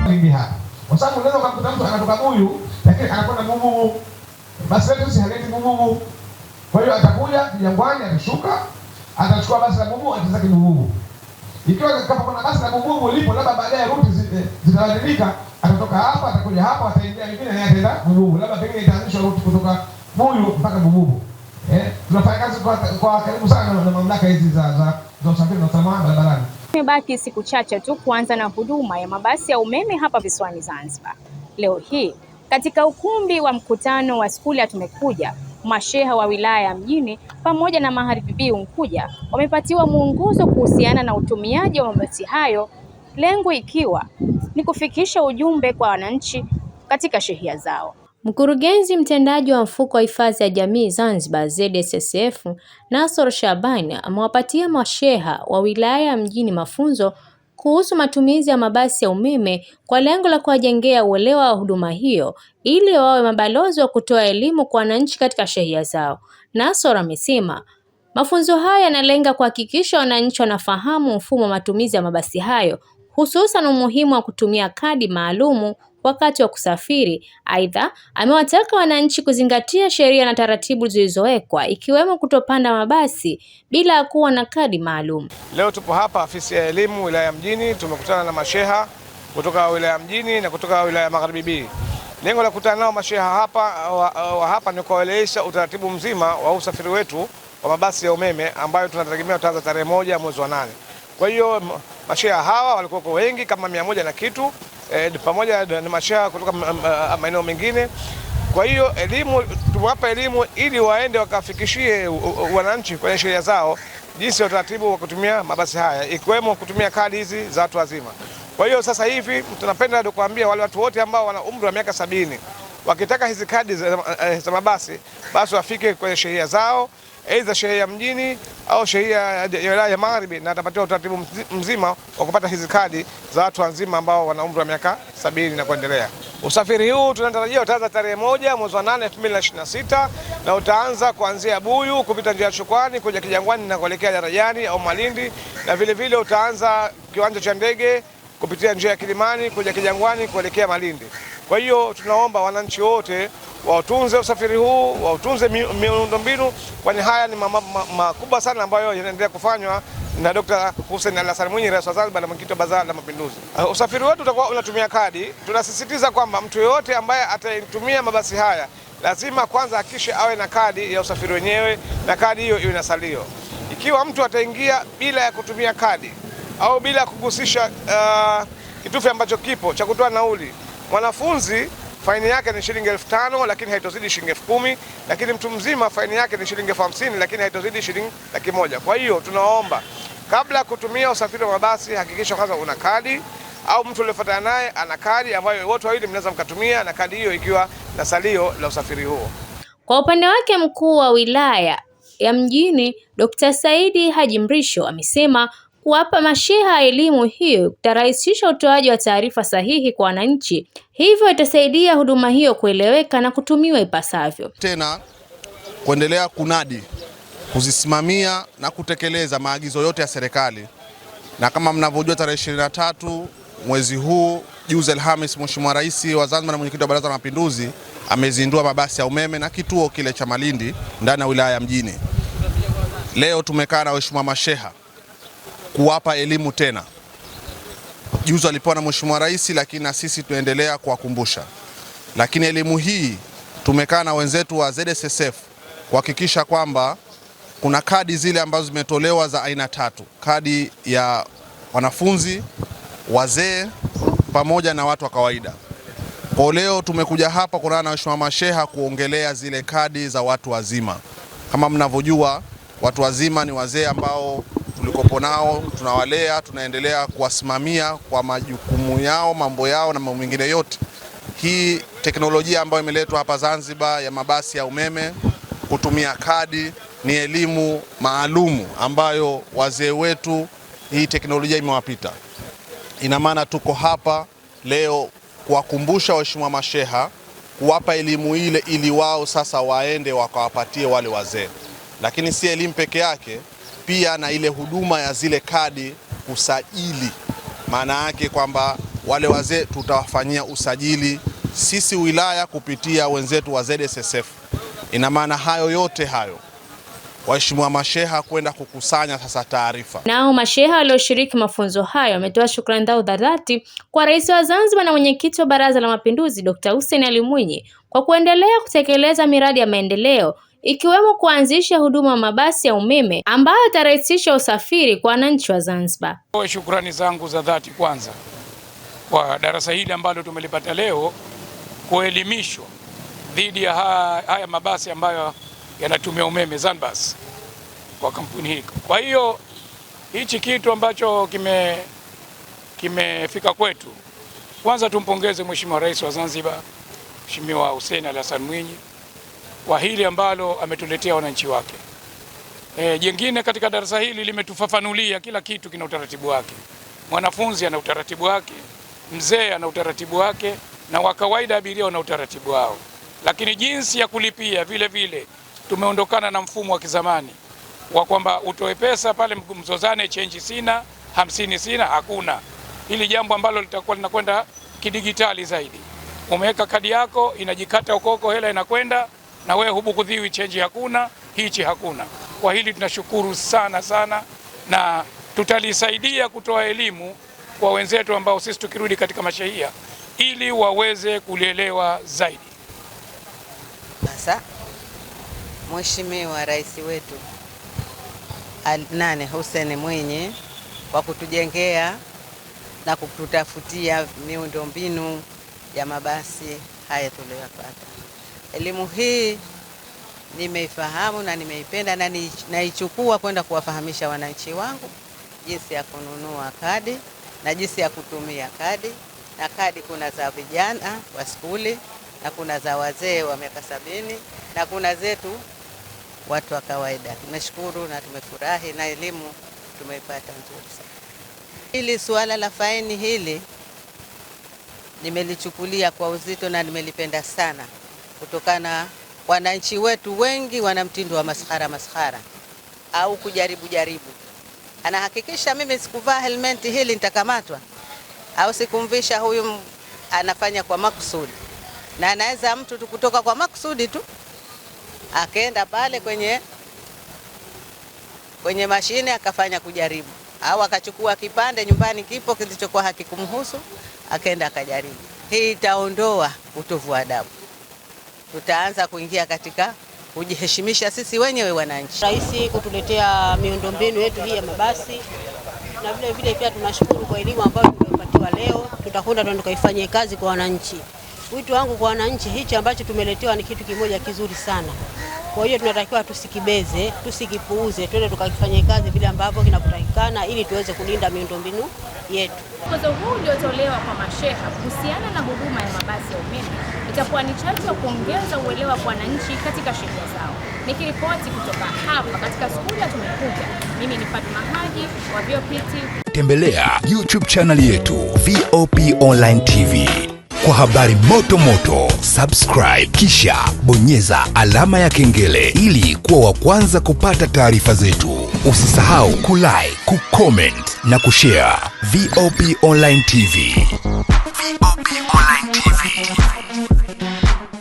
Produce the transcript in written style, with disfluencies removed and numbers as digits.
Lindi hapa. Kwa sababu unaweza kukuta mtu anatoka Buyu lakini anakwenda Bububu. Basi letu si haleti Bububu. Kwa hiyo atakuja Jangwani, atashuka, atachukua basi la Bububu, atazaki Bububu. Ikiwa kama kuna basi la Bububu lipo, labda baadaye ruti zitabadilika, atatoka hapa, atakuja hapa, ataingia nyingine na ataenda Bububu. Labda pengine itaanzishwa ruti kutoka Buyu mpaka Bububu. Tunafanya kazi kwa karibu sana na mamlaka hizi za usafiri na usalama barabarani. Imebaki siku chache tu kuanza na huduma ya mabasi ya umeme hapa visiwani Zanzibar. Leo hii katika ukumbi wa mkutano wa skuli ya Tumekuja, masheha wa wilaya ya Mjini pamoja na Magharibi Unguja wamepatiwa mwongozo kuhusiana na utumiaji wa mabasi hayo, lengo ikiwa ni kufikisha ujumbe kwa wananchi katika shehia zao. Mkurugenzi mtendaji wa mfuko wa hifadhi ya jamii Zanzibar ZSSF, Nasor Shaban, amewapatia masheha wa wilaya ya Mjini mafunzo kuhusu matumizi ya mabasi ya umeme kwa lengo la kuwajengea uelewa wa huduma hiyo ili wawe mabalozi wa kutoa elimu kwa wananchi katika shehia zao. Nasor amesema mafunzo haya yanalenga kuhakikisha wananchi wanafahamu mfumo wa matumizi ya mabasi hayo, hususan umuhimu wa kutumia kadi maalumu wakati wa kusafiri. Aidha, amewataka wananchi kuzingatia sheria na taratibu zilizowekwa ikiwemo kutopanda mabasi bila kuwa na kadi maalum. Leo tupo hapa afisi ya elimu wilaya ya Mjini, tumekutana na masheha kutoka wilaya ya Mjini na kutoka wilaya ya Magharibi. Lengo la kukutana nao masheha hapa ni kuwaelewesha utaratibu mzima wa usafiri wetu wa mabasi ya umeme ambayo tunategemea utaanza tarehe 1 mwezi wa 8. Kwa hiyo masheha hawa walikuwa wengi kama 100 na kitu, pamoja na masheha kutoka maeneo mengine. Kwa hiyo tumewapa elimu ili waende wakafikishie wananchi kwenye sheria zao jinsi ya utaratibu wa kutumia mabasi haya, ikiwemo kutumia kadi hizi za watu wazima. Kwa hiyo sasa hivi tunapenda kuambia wale watu wote ambao wana umri wa miaka 70 wakitaka hizi kadi za mabasi basi wafike kwenye sheria zao, aidha sheria ya Mjini au sheria ya wilaya ya Magharibi, na atapatiwa utaratibu mzima wa kupata hizi kadi za watu wazima ambao wana umri wa miaka 70 na kuendelea. Usafiri huu tunatarajia utaanza tarehe 1 mwezi wa 8 2026 na utaanza kuanzia Buyu kupita njia ya Shukrani kuja Kijangwani na kuelekea Darajani au Malindi, na vile vile utaanza kiwanja cha ndege kupitia njia ya Kilimani kuja Kijangwani kuelekea Malindi. Kwa hiyo tunaomba wananchi wote wautunze usafiri huu, wautunze miundombinu, kwani haya ni makubwa sana ambayo yanaendelea kufanywa na Dr. Hussein Ali Hassan Mwinyi, Rais wa Zanzibar na Mwenyekiti wa Baraza la Mapinduzi. Usafiri wetu utakuwa unatumia kadi. Tunasisitiza kwamba mtu yoyote ambaye atatumia mabasi haya lazima kwanza hakikishe awe na kadi ya usafiri wenyewe, na kadi hiyo iwe na salio. Ikiwa mtu ataingia bila ya kutumia kadi au bila kugusisha kitufe ambacho kipo cha kutoa nauli, mwanafunzi faini yake ni shilingi 5,000 lakini haitozidi shilingi 10,000, lakini mtu mzima faini yake ni shilingi 50,000 lakini haitozidi shilingi 100,000. Kwa hiyo tunaomba kabla ya kutumia usafiri wa mabasi hakikisha kwanza una kadi au mtu uliyefuatana naye ana kadi ambayo wote wawili mnaweza mkatumia, na kadi hiyo ikiwa na salio la usafiri huo. Kwa upande wake mkuu wa wilaya ya Mjini Dr. Saidi Haji Mrisho amesema kuwapa masheha elimu hiyo kutarahisisha utoaji wa taarifa sahihi kwa wananchi, hivyo itasaidia huduma hiyo kueleweka na kutumiwa ipasavyo. Tena kuendelea kunadi, kuzisimamia na kutekeleza maagizo yote ya serikali, na kama mnavyojua tarehe 23 mwezi huu juzi Alhamis, Mheshimiwa Rais wa Zanzibar na Mwenyekiti wa Baraza la Mapinduzi amezindua mabasi ya umeme na kituo kile cha Malindi ndani ya wilaya ya Mjini. Leo tumekaa na waheshimiwa masheha kuwapa elimu tena. Juzi alipewa na Mheshimiwa Rais, lakini na sisi tunaendelea kuwakumbusha. Lakini elimu hii tumekaa na wenzetu wa ZSSF kuhakikisha kwamba kuna kadi zile ambazo zimetolewa za aina 3, kadi ya wanafunzi, wazee pamoja na watu wa kawaida. Kwa leo tumekuja hapa kuna na waheshimiwa masheha kuongelea zile kadi za watu wazima. Kama mnavyojua, watu wazima ni wazee ambao tulikopo nao, tunawalea, tunaendelea kuwasimamia kwa majukumu yao, mambo yao na mambo mengine yote. Hii teknolojia ambayo imeletwa hapa Zanzibar ya mabasi ya umeme kutumia kadi ni elimu maalumu ambayo wazee wetu hii teknolojia imewapita. Ina maana tuko hapa leo kuwakumbusha waheshimiwa masheha, kuwapa elimu ile ili wao sasa waende wakawapatie wale wazee. Lakini si elimu peke yake, pia na ile huduma ya zile kadi kusajili. Maana yake kwamba wale wazee tutawafanyia usajili sisi wilaya kupitia wenzetu wa ZSSF. Ina maana hayo yote hayo waheshimiwa masheha kwenda kukusanya sasa taarifa. Nao masheha walioshiriki mafunzo hayo wametoa shukrani zao za dhati kwa Rais wa Zanzibar na mwenyekiti wa Baraza la Mapinduzi Dr. Hussein Ali Mwinyi kwa kuendelea kutekeleza miradi ya maendeleo ikiwemo kuanzisha huduma ya mabasi ya umeme ambayo itarahisisha usafiri kwa wananchi wa Zanzibar. Shukrani zangu za dhati kwanza kwa darasa hili ambalo tumelipata leo, kuelimishwa dhidi ya haya mabasi ambayo yanatumia umeme Zanbus kwa kampuni hii. Kwa hiyo hichi kitu ambacho kimefika kwetu, kwanza tumpongeze Mheshimiwa Rais wa Zanzibar Mheshimiwa Hussein Ali Hassan Mwinyi kwa hili ambalo ametuletea wananchi wake. Jengine katika darasa hili limetufafanulia kila kitu kina utaratibu wake. Mwanafunzi ana utaratibu wake, mzee ana utaratibu wake, na wa kawaida abiria wana utaratibu wao. Lakini jinsi ya kulipia vile vile tumeondokana na mfumo wa kizamani wa kwamba utoe pesa pale mzozane, change sina, 50 sina, hakuna. Hili jambo ambalo litakuwa linakwenda kidigitali zaidi. Umeweka kadi yako, inajikata ukoko, hela inakwenda, na wewe hubukudhiwi, change hakuna, hichi hakuna. Kwa hili tunashukuru sana sana, na tutalisaidia kutoa elimu kwa wenzetu ambao sisi tukirudi katika mashehia ili waweze kulielewa zaidi. Sasa Mheshimiwa Rais wetu Hussein Mwinyi kwa kutujengea na kututafutia miundombinu ya mabasi haya tuliyopata. Elimu hii nimeifahamu na nimeipenda na naichukua kwenda kuwafahamisha wananchi wangu jinsi ya kununua kadi na jinsi ya kutumia kadi. Na kadi kuna za vijana wa skuli na kuna za wazee wa miaka 70 na kuna zetu watu wa kawaida. Tumeshukuru na tumefurahi na elimu tumeipata nzuri sana. Hili suala la faini hili nimelichukulia kwa uzito na nimelipenda sana, kutokana wananchi wetu wengi wana mtindo wa maskhara au kujaribu. Anahakikisha mimi sikuvaa helmet hili nitakamatwa, au sikumvisha huyu anafanya kwa makusudi. Na anaweza mtu tu kutoka kwa makusudi tu akaenda pale kwenye mashine akafanya kujaribu, au akachukua kipande nyumbani kipo kilichokuwa hakikumhusu akaenda akajaribu. Hii itaondoa utovu wa adabu. Tutaanza kuingia katika kujiheshimisha sisi wenyewe wananchi. Rais kutuletea miundombinu yetu hii ya mabasi, na vile vile pia tunashukuru kwa elimu ambayo tumepatiwa leo. Tutakwenda tukaifanyie kazi kwa wananchi. Wito wangu kwa wananchi, hichi ambacho tumeletewa ni kitu kimoja kizuri sana. Kwa hiyo tunatakiwa tusikibeze, tusikipuuze, twende tukakifanyie kazi vile ambavyo kinakutakikana ili tuweze kulinda miundombinu yetu. Mwongozo huu uliotolewa kwa masheha kuhusiana na huduma ya mabasi ya umeme itakuwa ni chachu ya kuongeza uelewa kwa wananchi katika sheria zao. Nikiripoti kutoka hapa katika skuli ya Tumekuja, mimi ni Fatuma Haji wa VOP. Tembelea YouTube channel yetu VOP Online TV kwa habari moto, subscribe kisha bonyeza alama ya kengele ili kuwa wa kwanza kupata taarifa zetu. Usisahau kulike, kucomment na kushare. VOP Online TV. VOP Online TV.